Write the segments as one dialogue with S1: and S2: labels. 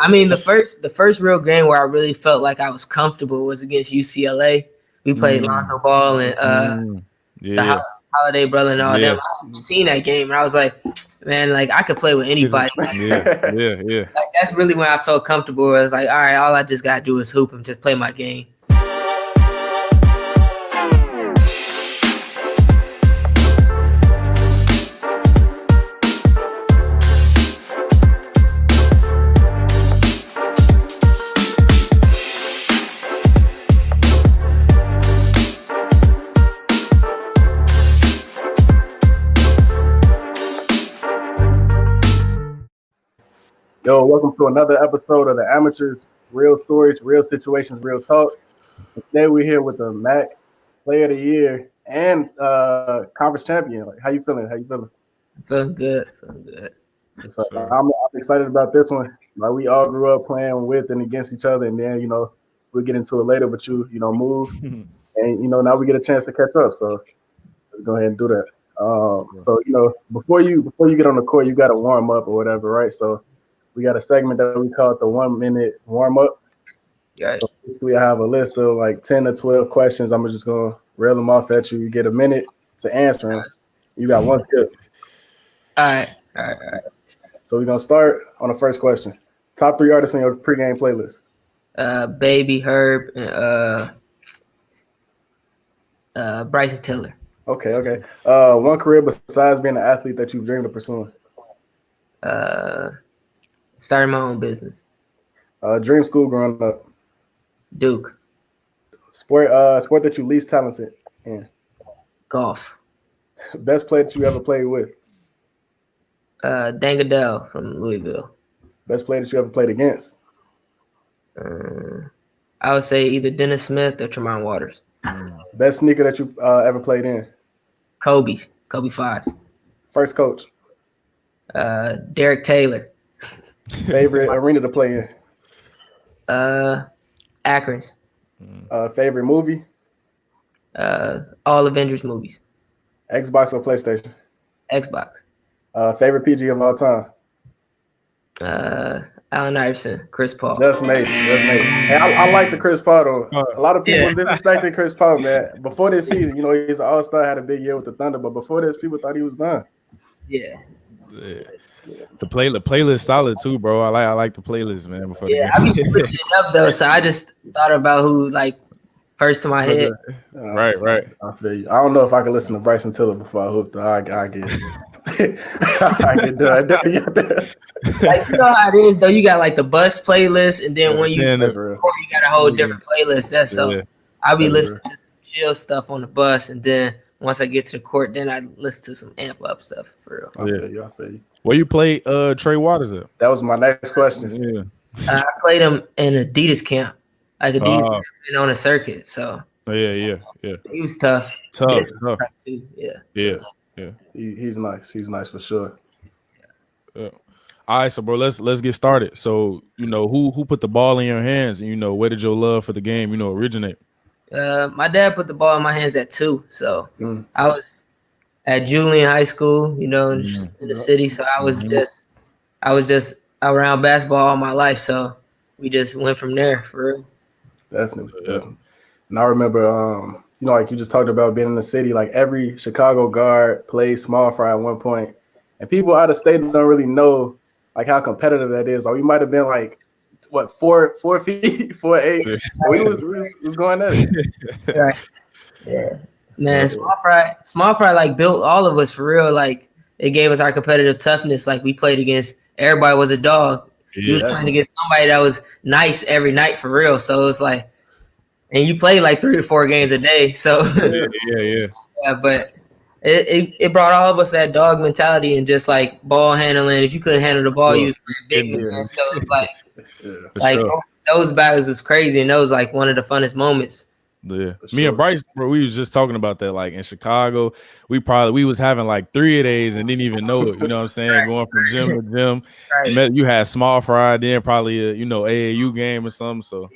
S1: I mean, the first real game where I really felt like I was comfortable was against UCLA. We played Lonzo Ball and the Holiday brother and all them. I was 15 that game, and I was like, man, like I could play with anybody.
S2: Yeah.
S1: That's really when I felt comfortable. I was like, all right, all I just gotta do is hoop and just play my game.
S3: Yo, welcome to another episode of the Amateurs, Real Stories, Real Situations, Real Talk. And today we're here with the MAC Player of the Year and Conference Champion. Like, how you feeling?
S1: Feeling good.
S3: So, I'm excited about this one. Like, we all grew up playing with and against each other, and then we'll get into it later. But you move, and now we get a chance to catch up. So let's go ahead and do that. So before you get on the court, you got to warm up or whatever, right? So we got a segment that we call it the 1 minute warm up.
S1: Yeah.
S3: So basically, I have a list of like 10 to 12 questions. I'm just gonna rail them off at you. You get a minute to answer them. You got one skip.
S1: All right.
S3: So we're gonna start on the first question. Top 3 artists in your pregame playlist.
S1: Baby, Herb, and Bryson Tiller.
S3: Okay. One career besides being an athlete that you've dreamed of pursuing.
S1: Starting my own business.
S3: Dream school growing up.
S1: Duke.
S3: Sport that you least talented in.
S1: Golf.
S3: Best player that you ever played with.
S1: Dangadell from Louisville.
S3: Best player that you ever played against.
S1: I would say either Dennis Smith or Tremont Waters.
S3: Best sneaker that you ever played in.
S1: Kobe 5s.
S3: First coach.
S1: Derek Taylor.
S3: Favorite arena to play in.
S1: Akron's.
S3: Favorite movie.
S1: All Avengers movies.
S3: Xbox or PlayStation.
S1: Xbox.
S3: Favorite PG of all time.
S1: Allen Iverson, Chris Paul.
S3: Just made. Hey, I like the Chris Paul though. A lot of people was disrespecting Chris Paul, man. Before this season, he's an all-star, had a big year with the Thunder, but before this, people thought he was done.
S1: Yeah.
S2: The playlist solid too, bro. I like the playlist, man.
S1: I be switching it up though, so I just thought about who like first to my head.
S2: Right.
S3: I feel you. I don't know if I can listen to Bryson Tiller before I hoop though. I get it. I get done.
S1: Like you know how it is though. You got like the bus playlist, and then when you record, you got a whole different playlist. That's so. I be listening to some chill stuff on the bus, and then once I get to the court, then I listen to some amp up stuff for real.
S3: I feel you.
S2: Where you play Trey Waters at?
S3: That was my next question.
S2: Yeah.
S1: I played him in Adidas camp. Like Adidas camp on a circuit. So
S2: yeah.
S1: He was tough.
S2: Tough. Yeah.
S3: He's nice. He's nice for sure.
S2: Yeah. All right, so bro, let's get started. So, who put the ball in your hands, and where did your love for the game, originate? My
S1: dad put the ball in my hands at 2. So I was at Julian High School, in the city. So I was just around basketball all my life. So we just went from there for real.
S3: Definitely. And I remember, like you just talked about being in the city, like every Chicago guard played small fry at one point. And people out of state don't really know like how competitive that is. Or we might have been like, 4 feet, 4'8". We was going at it.
S1: Right. Yeah. Man, small fry like built all of us for real. Like it gave us our competitive toughness. Like we played against everybody was a dog. You was playing against somebody that was nice every night for real. So it's like, and you played like 3 or 4 games a day. So yeah, but it brought all of us that dog mentality and just like ball handling. If you couldn't handle the ball, you was pretty big. Man. So it's like those battles was crazy, and that was like one of the funnest moments.
S2: Yeah, me and Bryce, bro, we was just talking about that. Like in Chicago, we was having like 3 of days and didn't even know it. You know what I'm saying? Going from gym to gym. Right. You had small fry, then probably a AAU game or something. So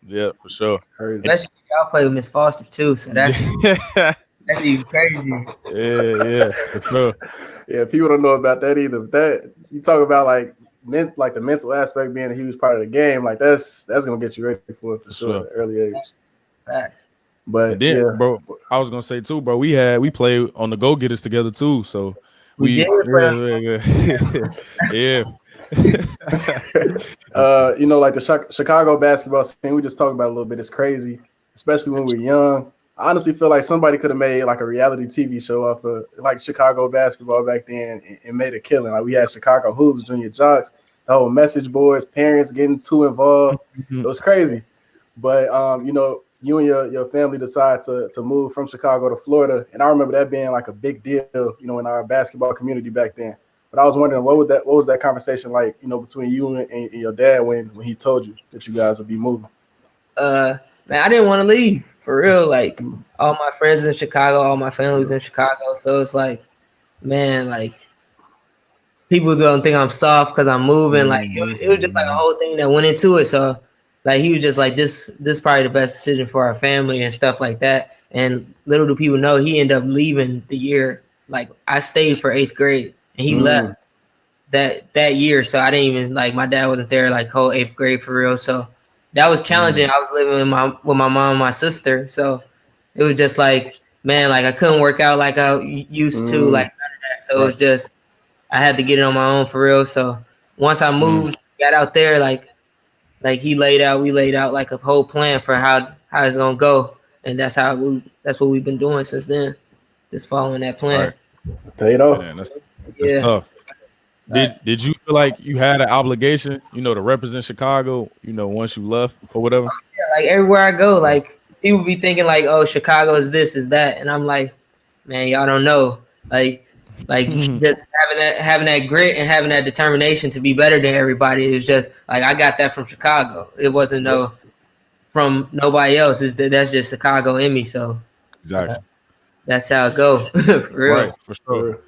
S2: yeah, for sure.
S1: Especially y'all play with Miss Foster too. So that's that's even crazy.
S2: Yeah, for sure.
S3: Yeah, people don't know about that either. That you talk about like like the mental aspect being a huge part of the game, like that's gonna get you ready for it for sure at an early age.
S1: Facts.
S3: But
S2: then,
S3: yeah,
S2: bro, I was gonna say too, bro. We played on the Go Getters together too, so
S1: we did
S2: yeah.
S3: You know, like the Chicago basketball scene, we just talked about a little bit. It's crazy, especially when we're young. I honestly feel like somebody could have made like a reality TV show off of like Chicago basketball back then and made a killing. Like we had Chicago Hoops, Junior Jocks, the whole message boards, parents getting too involved. It was crazy. But you know, you and your family decide to move from Chicago to Florida, and I remember that being like a big deal, you know, in our basketball community back then. But I was wondering, what was that conversation like, you know, between you and your dad when he told you that you guys would be moving?
S1: Man, I didn't want to leave for real. Like all my friends in Chicago, all my family's in Chicago, so it's like, man, like people don't think I'm soft because I'm moving. Like it was just like a whole thing that went into it. So like he was just like, this probably the best decision for our family and stuff like that. And little do people know, he ended up leaving the year. Like I stayed for 8th grade and he left that year. So I didn't even, like, my dad wasn't there like whole 8th grade for real. So that was challenging. I was living with my mom and my sister. So it was just like, man, like I couldn't work out like I used to, like none of that. So it was just, I had to get it on my own for real. So once I moved, got out there, like we laid out like a whole plan for how it's gonna go, and that's what we've been doing since then. Just following that plan.
S3: Right. Paid off.
S2: Man, that's tough. Did you feel like you had an obligation, you know, to represent Chicago, you know, once you left or whatever?
S1: Yeah, like everywhere I go, like people be thinking like, oh, Chicago is this, is that, and I'm like, man, y'all don't know, like just having that grit and having that determination to be better than everybody. It was just like I got that from Chicago. It wasn't from nobody else. That's just Chicago in me. So
S2: exactly,
S1: that's how it go. For real.
S2: Right, for sure.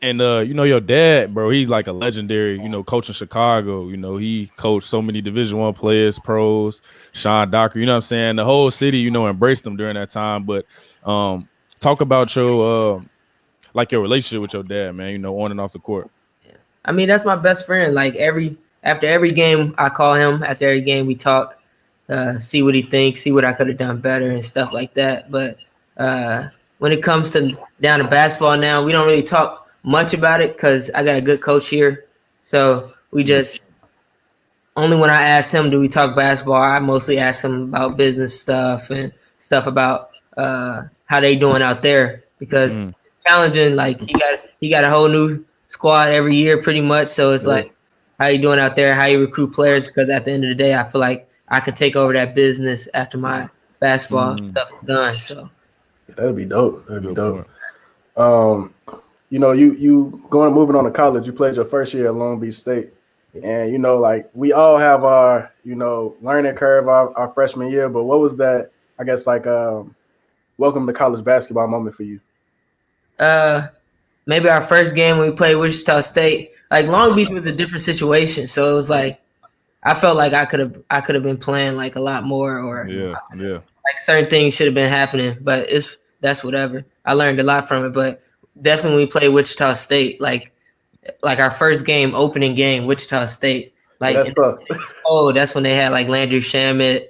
S2: And you know, your dad, bro, he's like a legendary, you know, coach in Chicago. You know, he coached so many Division I players, pros, Sean Docker. You know what I'm saying? The whole city, you know, embraced him during that time. But talk about your like your relationship with your dad, man, you know, on and off the court.
S1: I mean, that's my best friend. Like after every game, I call him. After every game, we talk, see what he thinks, see what I could have done better and stuff like that. But when it comes to down to basketball now, we don't really talk much about it because I got a good coach here. So we just only when I ask him do we talk basketball. I mostly ask him about business stuff and stuff about how they doing out there because challenging. Like he got a whole new squad every year pretty much, so it's like how you doing out there, how you recruit players, because at the end of the day I feel like I could take over that business after my basketball stuff is done. So
S3: that'd be dope. You know, you moving on to college, you played your first year at Long Beach State, and you know, like we all have our, you know, learning curve our freshman year, but what was that, I guess, like welcome to college basketball moment for you?
S1: Maybe our first game when we played Wichita State. Like Long Beach was a different situation, so it was like I felt like I could have been playing like a lot more, or like certain things should have been happening. But that's whatever. I learned a lot from it. But definitely when we played Wichita State, like our first game, opening game, Wichita State. Like that's when they had like Landry Shamet,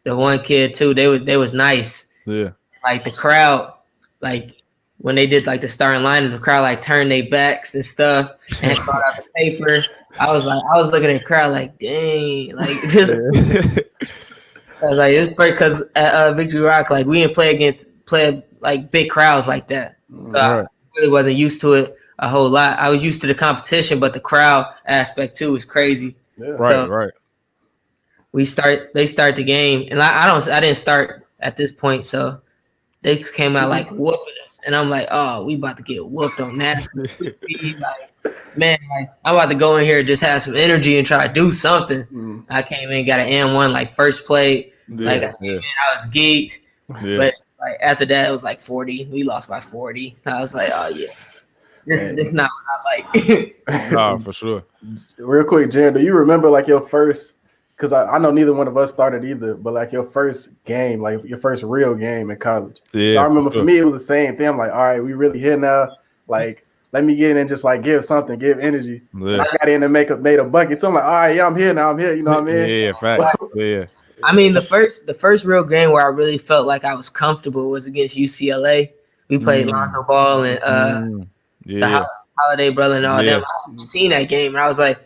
S1: the one kid too. They was nice.
S2: Yeah.
S1: Like the crowd, like when they did like the starting line, the crowd like turned their backs and stuff and brought out the paper. I was looking at the crowd like, dang, like this. I was like, it's great because at Victory Rock, like we didn't play like big crowds like that. So I really wasn't used to it a whole lot. I was used to the competition, but the crowd aspect too was crazy.
S3: Yeah.
S2: Right.
S1: They start the game, and I didn't start at this point, so they came out like whooping us, and I'm like, oh, we about to get whooped on that. Like, man, like I'm about to go in here and just have some energy and try to do something. I came in, got an N1 like first play, like I was geeked, but like after that it was like 40. We lost by 40. I was like, oh yeah, this not what I like.
S2: Nah, for sure.
S3: Real quick, Jen, do you remember like your first? Because I know neither one of us started either, but like your first game, like your first real game in college.
S2: Yeah,
S3: so I remember for me, it was the same thing. I'm like, all right, we really here now. Like, let me get in and just like give energy. And I got in and made a bucket. So I'm like, all right, yeah, I'm here now. You know what I mean?
S2: Yeah, facts. Yeah.
S1: I mean, the first real game where I really felt like I was comfortable was against UCLA. We played Lonzo Ball and the Holiday brother and all them. I was 15 that game, and I was like,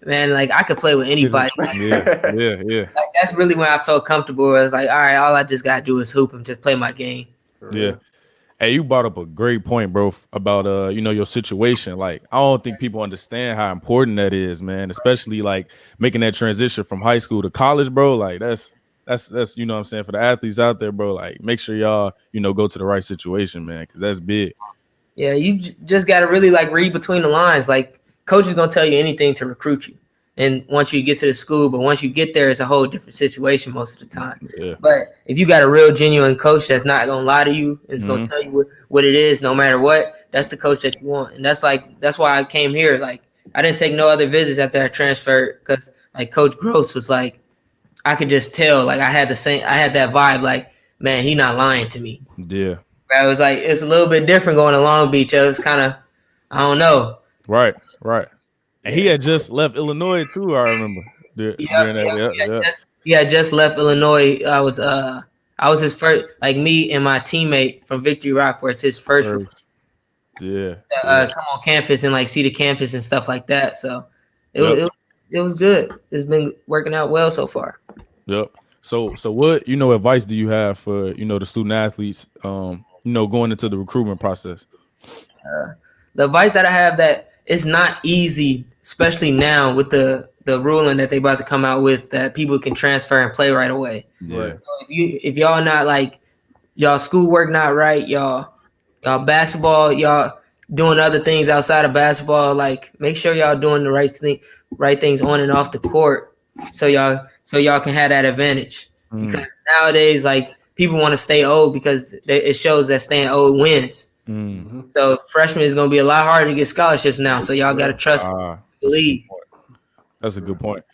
S1: man, like I could play with anybody.
S2: Yeah.
S1: Like, that's really when I felt comfortable. I was like, all right, all I just gotta do is hoop and just play my game.
S2: Yeah. Hey, you brought up a great point, bro, about your situation. Like, I don't think people understand how important that is, man. Especially like making that transition from high school to college, bro. Like that's you know what I'm saying, for the athletes out there, bro. Like, make sure y'all go to the right situation, man, because that's big.
S1: Yeah, you just gotta really like read between the lines. Like, coach is gonna tell you anything to recruit you. And once you get to the school, but once you get there, it's a whole different situation most of the time.
S2: Yeah.
S1: But if you got a real genuine coach that's not gonna lie to you and is gonna tell you what it is, no matter what, that's the coach that you want. And that's why I came here. Like, I didn't take no other visits after I transferred because like Coach Gross was like, I could just tell. Like, I had that vibe. Like, man, he not lying to me.
S2: Yeah.
S1: I was like, it's a little bit different going to Long Beach. It was kind of, I don't know.
S2: Right. And he had just left Illinois too, I remember.
S1: He had just left Illinois. I was his first, like me and my teammate from Victory Rock was his first.
S2: Come
S1: on campus and like see the campus and stuff like that. So it was good. It's been working out well so far.
S2: Yep. So what advice do you have for the student athletes going into the recruitment process?
S1: The advice that I have that it's not easy, especially now with the ruling that they about to come out with that people can transfer and play right away.
S2: Yeah.
S1: So if y'all not like y'all schoolwork not right, y'all basketball, y'all doing other things outside of basketball, like make sure y'all doing the right things on and off the court so y'all can have that advantage. Because nowadays, like, people want to stay old because it shows that staying old wins. So freshmen is going to be a lot harder to get scholarships now. So y'all got to trust, believe.
S2: That's a good point.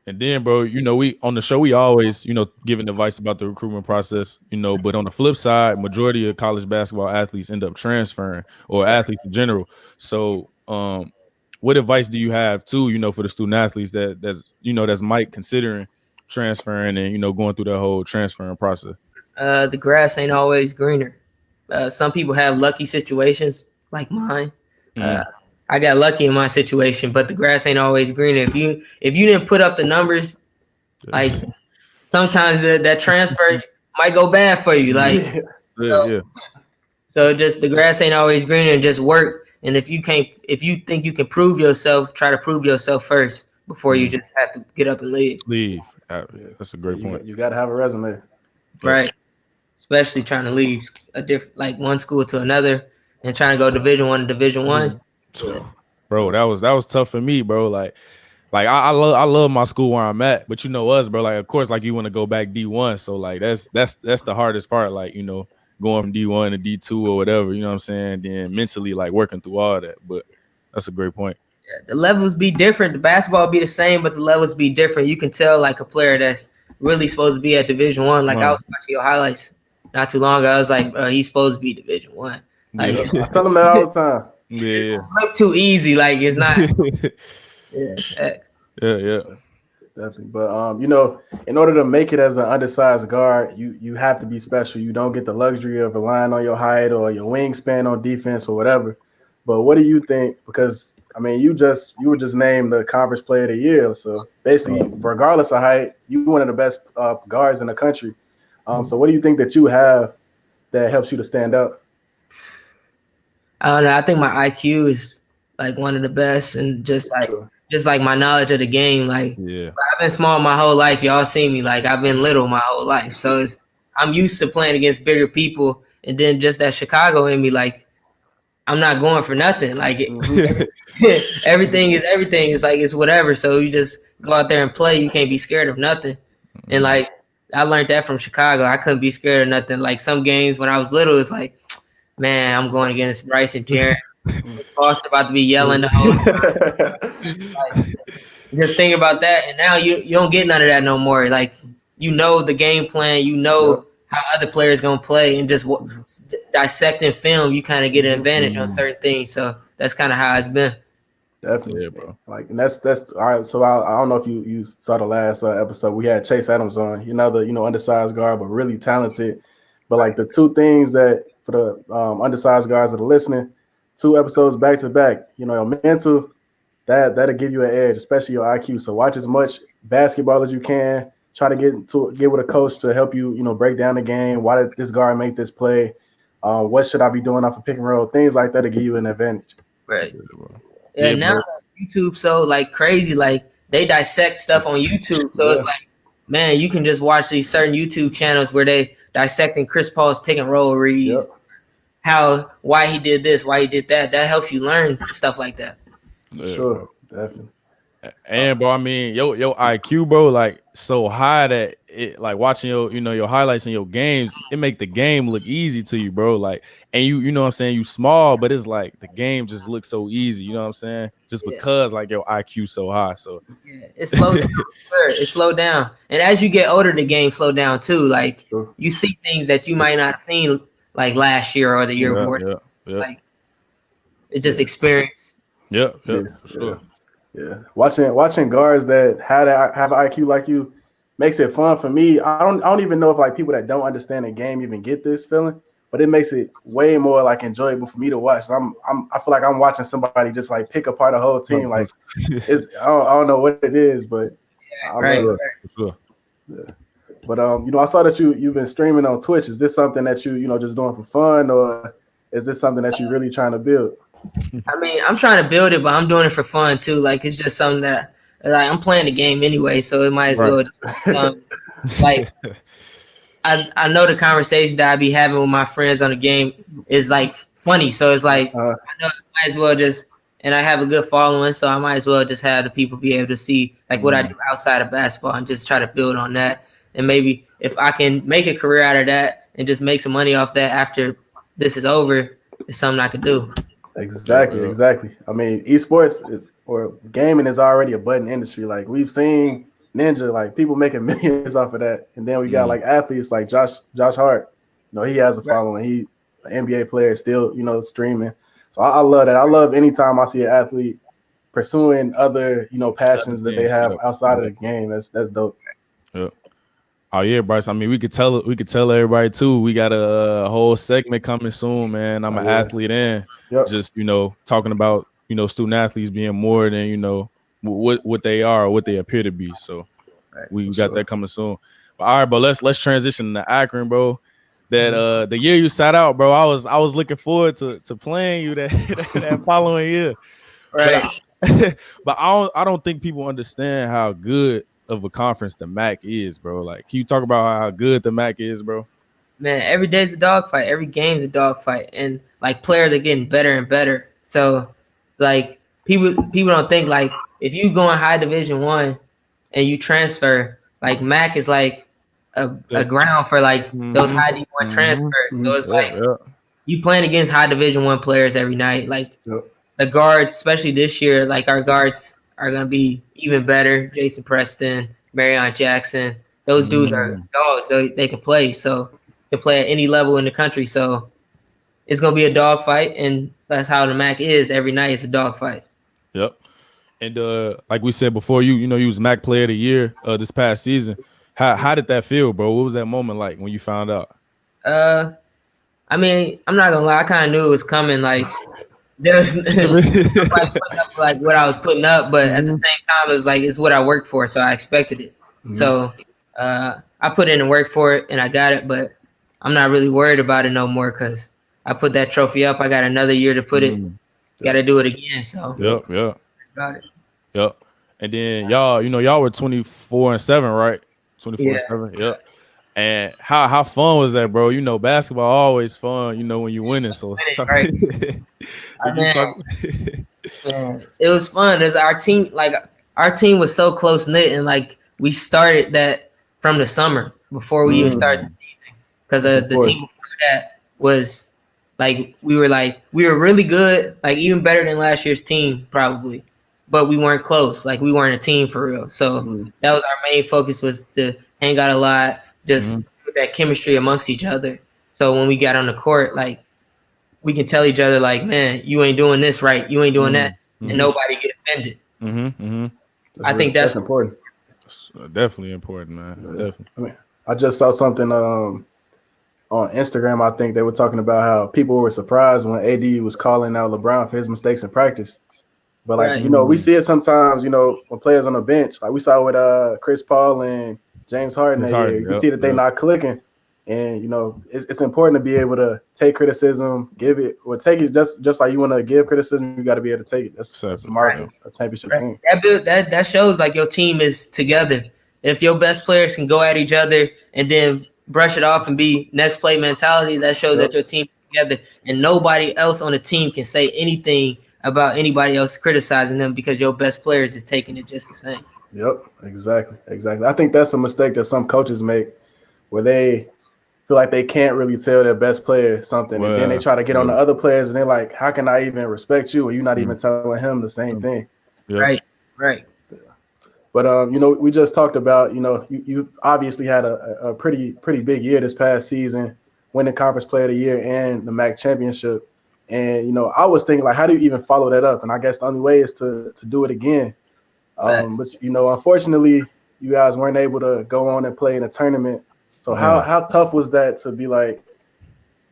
S2: And then, bro, we on the show, we always, giving advice about the recruitment process, but on the flip side, majority of college basketball athletes end up transferring, or athletes in general. So what advice do you have too, for the student athletes that's might considering transferring and, going through that whole transferring process?
S1: The grass ain't always greener. Some people have lucky situations like mine. I got lucky in my situation, but the grass ain't always greener. If you didn't put up the numbers, like sometimes that transfer might go bad for you. Like, so just the grass ain't always greener, and just work. And if you think you can prove yourself, try to prove yourself first before you just have to get up and leave.
S2: That's a great point.
S3: You got to have a resume,
S1: right? Especially trying to leave one school to another and trying to go Division I to Division I.
S2: Bro, that was tough for me, bro. Like I love my school where I'm at, but us, bro. Like, of course, like you want to go back D1, so like that's the hardest part. Like, going from D1 to D2 or whatever, you know what I'm saying? Then mentally, like, working through all that. But that's a great point.
S1: Yeah, the levels be different. The basketball be the same, but the levels be different. You can tell like a player that's really supposed to be at Division I. Like, I was watching your highlights not too long ago. I was like, bro, he's supposed to be Division I. Like,
S3: I tell him that all the time.
S2: Yeah,
S1: it look too easy. Like, it's not.
S2: Yeah.
S3: Definitely. But in order to make it as an undersized guard, you have to be special. You don't get the luxury of relying on your height or your wingspan on defense or whatever. But what do you think? Because I mean, you were just named the conference player of the year. So basically, regardless of height, you're one of the best guards in the country. So what do you think that you have that helps you to stand out?
S1: I don't know. I think my IQ is like one of the best, and just like my knowledge of the game. Like, I've been small my whole life. Y'all see me. Like, I've been little my whole life. So I'm used to playing against bigger people. And then just that Chicago in me, like, I'm not going for nothing. Like, everything is everything. It's like, it's whatever. So you just go out there and play. You can't be scared of nothing. And like, I learned that from Chicago. I couldn't be scared of nothing. Like, some games when I was little, it's like, man, I'm going against Bryce and Jaron. Boss about to be yelling the whole time. Like, just think about that, and now you don't get none of that no more. Like, the game plan, how other players gonna play, and just dissecting film, you kind of get an advantage on certain things. So that's kind of how it's been.
S3: Definitely, yeah, bro. Like, and that's all right. So I don't know if you saw the last episode. We had Chase Adams on. The undersized guard, but really talented. But like the two things that for the undersized guards that are listening, 2 episodes back to back. Your mental, that'll give you an edge, especially your IQ. So watch as much basketball as you can. Try to get with a coach to help you, break down the game. Why did this guard make this play? What should I be doing off of pick and roll? Things like that to give you an advantage.
S1: Right. Yeah, now YouTube so like crazy, like they dissect stuff on YouTube. So it's like, man, you can just watch these certain YouTube channels where they dissecting Chris Paul's pick and roll reads, why he did this, why he did that. That helps you learn stuff like that.
S3: Yeah, sure, definitely.
S2: And bro, I mean, your IQ, bro, like so high that it like watching your highlights in your games, it make the game look easy to you, bro. Like, and you know what I'm saying, you small, but it's like the game just looks so easy, you know what I'm saying? Just because like your IQ so high. So
S1: it's slowed down. It slowed down. And as you get older, the game slowed down too. Like you see things that you might not have seen like last year or the year before. Yeah. Like it's just experience.
S2: Yeah, for sure.
S3: Yeah, watching guards that have an IQ like you makes it fun for me. I don't even know if like people that don't understand the game even get this feeling, but it makes it way more like enjoyable for me to watch. I feel like I'm watching somebody just like pick apart a whole team. Like I don't know what it is, but
S2: for sure.
S3: Yeah. But I saw that you've been streaming on Twitch. Is this something that you just doing for fun, or is this something that you're really trying to build?
S1: I mean, I'm trying to build it, but I'm doing it for fun too. Like it's just something that like I'm playing the game anyway, so it might as well. Like I know the conversation that I be having with my friends on the game is like funny, so it's like I know I might as well just, and I have a good following, so I might as well just have the people be able to see like what I do outside of basketball and just try to build on that. And maybe if I can make a career out of that and just make some money off that after this is over, it's something I could do.
S3: Exactly. I mean, esports or gaming is already a budding industry. Like we've seen Ninja, like people making millions off of that, and then we got like athletes like Josh Hart. He has a following. He an NBA player, still streaming. So I love that. I love anytime I see an athlete pursuing other passions that they have outside of the game. That's dope.
S2: Yeah. Oh yeah, Bryce. I mean, we could tell everybody too. We got a whole segment coming soon, man. I'm an athlete, and just talking about student athletes being more than what they are or what they appear to be. So we got that coming soon. But all right, bro. Let's transition to Akron, bro. That the year you sat out, bro. I was looking forward to playing you that following year,
S1: right?
S2: But I don't think people understand how good of a conference the MAC is, bro. Like, can you talk about how good the MAC is, bro?
S1: Man, every day's a dogfight. Every game's a dogfight, and like players are getting better and better. So, like people don't think like if you go in high Division I and you transfer, like MAC is like a ground for like those high D1 transfers. So it's like you playing against high Division I players every night. Like the guards, especially this year, like our guards are gonna be even better. Jason Preston, Loren Jackson, those dudes are dogs. So they can play. So they can play at any level in the country. So it's gonna be a dog fight, and that's how the MAC is. Every night it's a dog fight.
S2: Yep. And like we said before, you was MAC Player of the Year this past season. How did that feel, bro? What was that moment like when you found out?
S1: I mean, I'm not gonna lie, I kind of knew it was coming. Like there's like what I was putting up, but at the same time, it was like it's what I worked for, so I expected it. So I put in the work for it, and I got it. But I'm not really worried about it no more because I put that trophy up. I got another year to put it. Got to do it again. So got it.
S2: Yep. And then y'all were 24-7, right? 24-7. Yep. And how fun was that, bro? Basketball always fun, when you're winning. So
S1: it was fun. Our team was so close knit, and like we started that from the summer before we even started the season. Because the team before that was like we were really good, like even better than last year's team probably, but we weren't close. Like we weren't a team for real. So that was our main focus, was to hang out a lot. Just with that chemistry amongst each other. So when we got on the court, like we can tell each other like, man, you ain't doing this right, you ain't doing that, and nobody get offended. I think that's
S3: important.
S2: It's definitely important, man. Definitely.
S3: I mean, I just saw something on Instagram. I think they were talking about how people were surprised when AD was calling out LeBron for his mistakes in practice. But like, we see it sometimes, when players on the bench, like we saw with Chris Paul and James Harden, you see that they're not clicking. And, it's important to be able to take criticism, take it just like you want to give criticism, you got to be able to take it. That's the mark of a championship team.
S1: That shows like your team is together. If your best players can go at each other and then brush it off and be next play mentality, that shows that your team is together. And nobody else on the team can say anything about anybody else criticizing them because your best players is taking it just the same.
S3: Yep, exactly. I think that's a mistake that some coaches make where they feel like they can't really tell their best player something, and then they try to get on the other players, and they're like, how can I even respect you? Or you're not even telling him the same thing.
S1: Right.
S3: But, we just talked about, you obviously had a pretty big year this past season, winning Conference Player of the Year and the MAC Championship. And, I was thinking, like, how do you even follow that up? And I guess the only way is to do it again. But, unfortunately, you guys weren't able to go on and play in a tournament. So how tough was that to be like,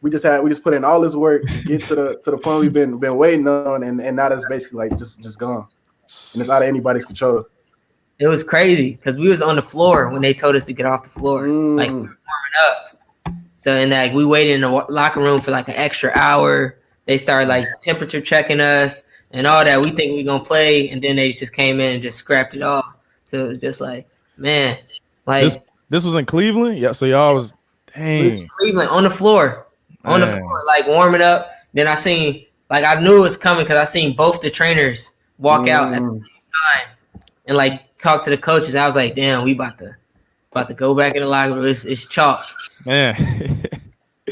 S3: we just put in all this work to get to the point we've been waiting on, and now that's basically like just gone. And it's out of anybody's control.
S1: It was crazy because we was on the floor when they told us to get off the floor. Like, we were warming up. So, and like, we waited in the locker room for like an extra hour. They started like temperature checking us and all that. We think we're going to play. And then they just came in and just scrapped it all. So it was just like, man, like.
S2: This was in Cleveland? Yeah. So y'all was, dang.
S1: Cleveland on the floor. On the floor, like warming up. Then I seen, like, I knew it was coming because I seen both the trainers walk out at the same time and like talk to the coaches. I was like, damn, we about to go back in the locker room. It's chalk.
S2: Man.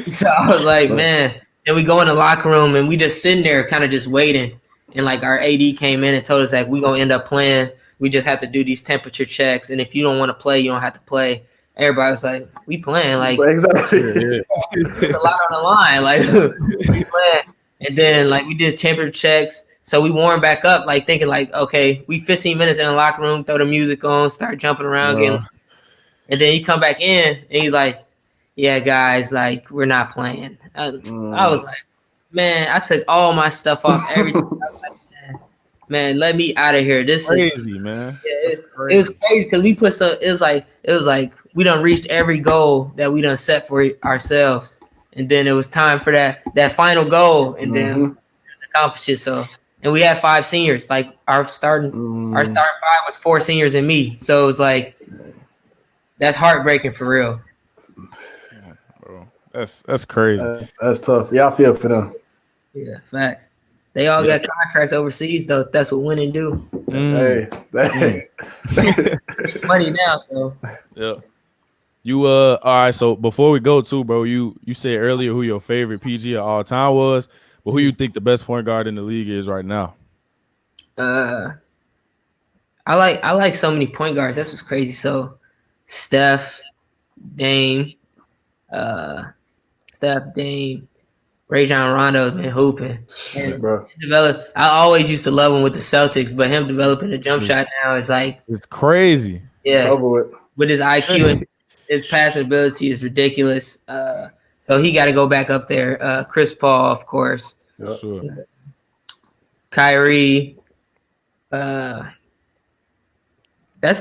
S1: So I was like, man. Then we go in the locker room and we just sitting there kind of just waiting. And like our AD came in and told us like, we're going to end up playing. We just have to do these temperature checks. And if you don't want to play, you don't have to play. Everybody was like, we playing. Like,
S3: exactly.
S1: It's a lot on the line. Like, we playing. And then like we did temperature checks. So we warmed back up, like thinking like, okay, we 15 minutes in the locker room, throw the music on, start jumping around again. And then he come back in and he's like, yeah, guys, like, we're not playing. I was like, man, I took all my stuff off, everything. I was like, man, let me out of here. This
S2: crazy,
S1: is
S2: man.
S1: Yeah, it was crazy because we put it was like we done reached every goal that we done set for ourselves, and then it was time for that final goal, and then accomplish it. So, and we had 5 seniors. Like our starting 5 was 4 seniors and me. So it was like that's heartbreaking for real.
S2: That's crazy.
S3: That's tough. Yeah, I feel for them.
S1: Yeah, facts. They all got contracts overseas, though. That's what winning do. So,
S3: hey.
S1: Money now, so.
S2: Yeah. You all right, so before we go to, bro, you said earlier who your favorite PG of all time was, but who you think the best point guard in the league is right now?
S1: I like so many point guards. That's what's crazy. So Steph, Dame, Rajon Rondo's been hooping. And
S3: bro.
S1: I always used to love him with the Celtics, but him developing a jump shot now is like
S2: it's crazy.
S1: Yeah,
S3: it's over
S1: with his IQ and his passing ability is ridiculous. So he got to go back up there. Chris Paul, of course.
S3: Yep.
S2: Sure.
S1: Kyrie. That's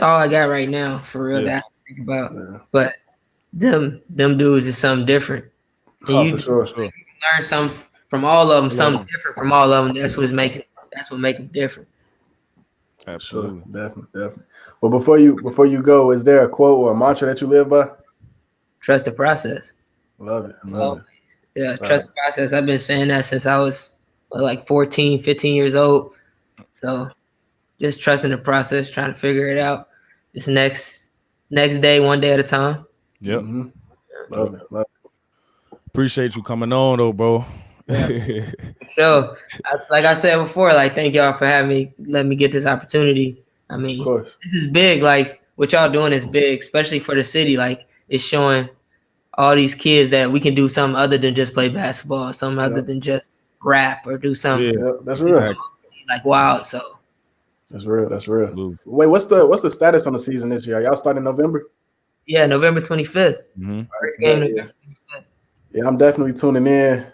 S1: all I got right now for real. That's what I think about. Yeah. But them dudes is something different. And
S3: for sure.
S1: Learn something from all of them, something different from all of them. That's what makes them different.
S2: Absolutely.
S3: Sure. Definitely. Well, before you go, is there a quote or a mantra that you live by?
S1: Trust the process.
S3: Love it.
S1: Yeah, trust the process. I've been saying that since I was like 14, 15 years old. So just trusting the process, trying to figure it out. Just next day, one day at a time.
S2: Yep.
S3: Mm-hmm. Love it.
S2: Appreciate you coming on, though, bro.
S1: Yeah. So, like I said before, like, thank y'all for having me, let me get this opportunity. I mean, this is big. Like, what y'all doing is big, especially for the city. Like, it's showing all these kids that we can do something other than just play basketball, something other than just rap or do something.
S3: Yeah, that's real.
S1: Like wild. So
S3: that's real. That's real. Wait, what's the status on the season this year? Y'all starting in November?
S1: Yeah, November 25th. First game.
S3: November 25th. Yeah, I'm definitely tuning in.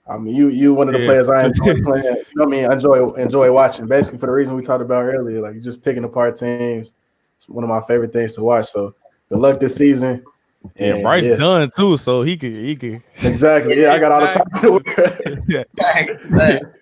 S3: I mean, you one of the players I enjoy playing. You know what I mean? Enjoy watching. Basically, for the reason we talked about earlier, like you're just picking apart teams. It's one of my favorite things to watch. So good luck this season.
S2: And Bryce done too, so he could
S3: exactly. Yeah, I got all the time.